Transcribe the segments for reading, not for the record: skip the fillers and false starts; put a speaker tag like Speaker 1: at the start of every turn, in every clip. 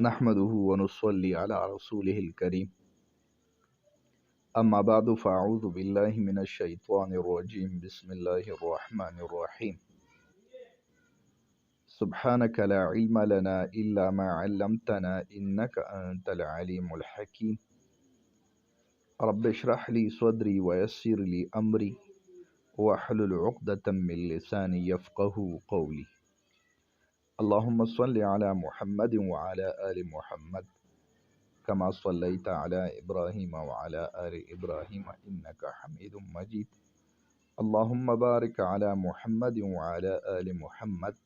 Speaker 1: نحمده ونصلي على رسوله الكريم. أما بعد فأعوذ بالله من الشيطان الرجيم. بسم الله الرحمن الرحيم. سبحانك لا علم لنا إلا ما علمتنا إنك أنت العليم الحكيم. رب اشرح لي صدري ويسر لي أمري واحلل عقدة من لساني يفقه قولي. اللهم صل على محمد وعلى آل محمد كما صليت على إبراهيم وعلى آل إبراهيم إنك حميد مجيد. اللهم بارك على محمد وعلى آل محمد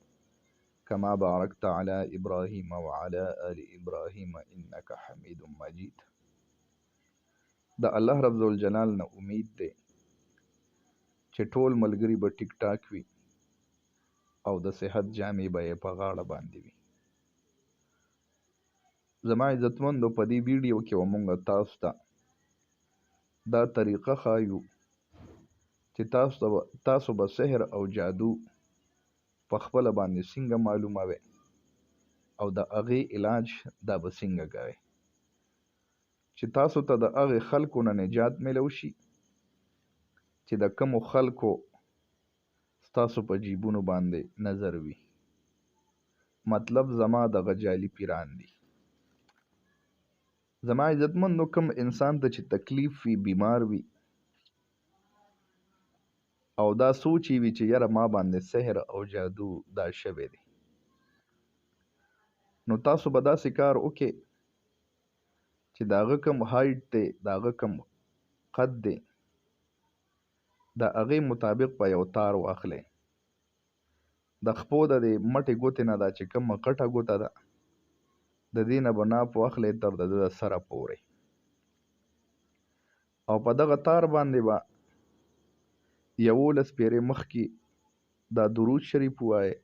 Speaker 1: كما باركت على إبراهيم وعلى آل إبراهيم إنك حميد مجيد. د الله رب الجلال نه امید دی چې ټول ملګری به ټیک ټاک وي او د صحت جامې به یې په غاړه باندې وي. زما عزتمندو، په دې ویډیو کې به مونږ تاسو ته دا طریقه ښایو چې تاسو به سحر او جادو په خپله باندې څنګه معلوموئ او د هغې علاج دا به څنګه کوئ چې تاسو ته د هغې خلکو نه نجات میلو شي چې د کومو خلکو ستاسو په جیبونو باندې نظر وي. مطلب زما دغه جعلي پیران دي. زما عزتمندو، کوم انسان ته چې تکلیف وي، بیمار وي او دا سوچ وي چې یاره ما باندې سحر او جادو دا شوی دی، نو تاسو به داسې کار وکړئ چې د هغه کوم هایټ دی، د هغه کوم قد دی، د هغې مطابق به یو تار واخلئ. د خپو د دې مټې ګوتې نه دا چې کومه غټه ګوته ده د دې نه به ناپ واخلئ تر د ده سره پورې، او په دغه تار باندې به 11 پیرې مخکې دا درود شریف ووایئ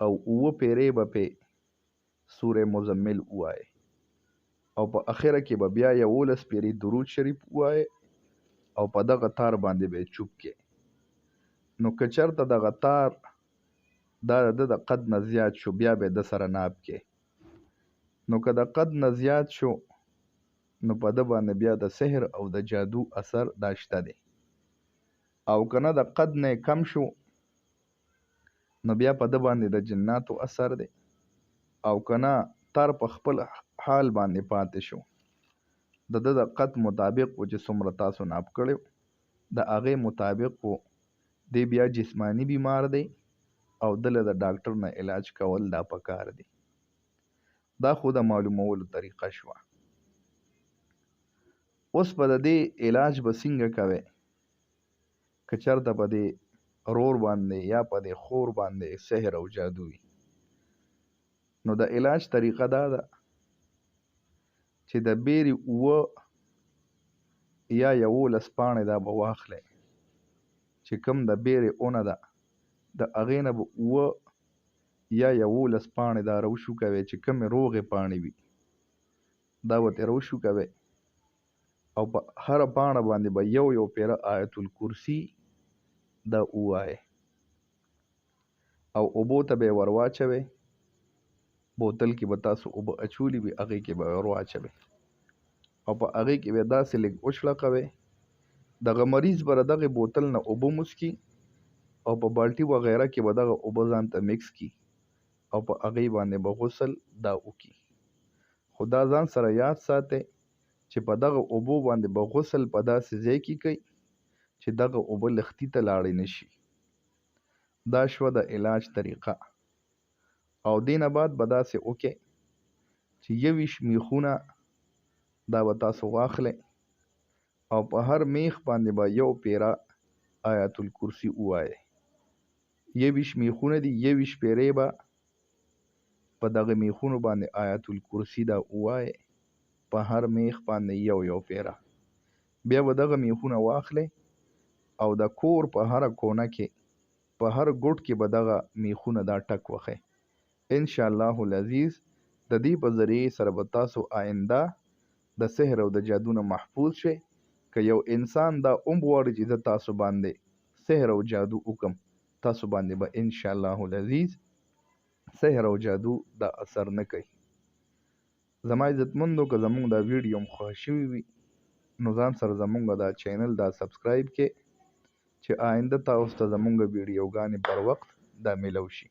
Speaker 1: او 9 پیرې به پې سوره مزمل ووایئ او په اخره کې به بیا 11 پیرې درود شریف ووایئ او په دغه تار باندې به یې چوپ کړئ. نو که چېرته دغه تار دا د قد نه زیات شو، بیا به یې د سره ناپ کړئ. نو که د قد نه زیات شو نو په ده باندې بیا د سحر او د جادو اثر دا شته دی، او که نه د قد نه کم شو نو بیا په ده باندې د جناتو اثر دی، او که نه تار په خپل حال باندې پاتې شو، د ده د قد مطابق و چې څومره تاسو ناپ کړی د هغې مطابق و دی بیا جسمانی بیمار دی او دله د ډاکټر نه علاج کول دا پکار دی. دا خو د معلومولو طریقه شوه. اوس په د دې علاج به څنګه کوئ که چېرته په دې رور باندې یا په دې خور باندې سحر او جادو وي. نو د علاج طریقه دا ده چې د بیرې 9 یا 11 پاڼې دا به واخلئ چې کوم د بیرې اونه ده د هغې نه به 9 یا 11 پاڼې دا روشو کوئ چې کومې روغې پاڼې وي دا به ترې روشو کوئ او په هره پاڼه باندې به یو پیره آیت الکرسي دا ووایئ او اوبو ته به یې ور واچوئ. بوتل کې به تاسو اوبه اچولي وي هغې کې به ور واچوئ او په هغې کې به داسې لږ وشلقوئ. دغه مریض به د دغې بوتل نه اوبه موسکي او په بالټي وغیره کې به دغه اوبه ځان ته مکس کړي او په هغې باندې به غسل دا وکړي. خو دا ځان سره یاد ساتئ چې په دغه اوبو باندې به غسل په داسې ځای کې کوئ چې دغه اوبه لختي ته لاړې نه شي. دا شوه د علاج طریقه. او دې نه بعد به داسې وکړئ چې 21 میخونه دا به تاسو واخلئ او په هر میخ باندې به یو پیره آیت الکرسي ووایئ. 21 میخونه دي، 21 پیرې به په دغه میخونو باندې آیت الکرسي دا ووایئ، په هر میخ باندې یو پیره. بیا به دغه میخونه واخلئ او د کور په هره کونه کې په هر ګوټ کې به دغه میخونه دا ټک وخئ. انشاءالله العزیز د دې په ذریعې سره به تاسو آینده د سحر او د جادو نه محفوظ شئ. که یو انسان دا غواړي چې زه تاسو باندې سحر او جادو وکم، تاسو باندې به انشاءالله العزیز سحر او جادو دا اثر نه کوي. زما عزتمندو که زمونږ دا ویډیو هم خوښ شوي وي نو ځان سره زمونږ دا چینل دا سبسکرایب کې چې آینده تاسو ته زمونږ ویډیوګانې بر وخت دا میلو شي.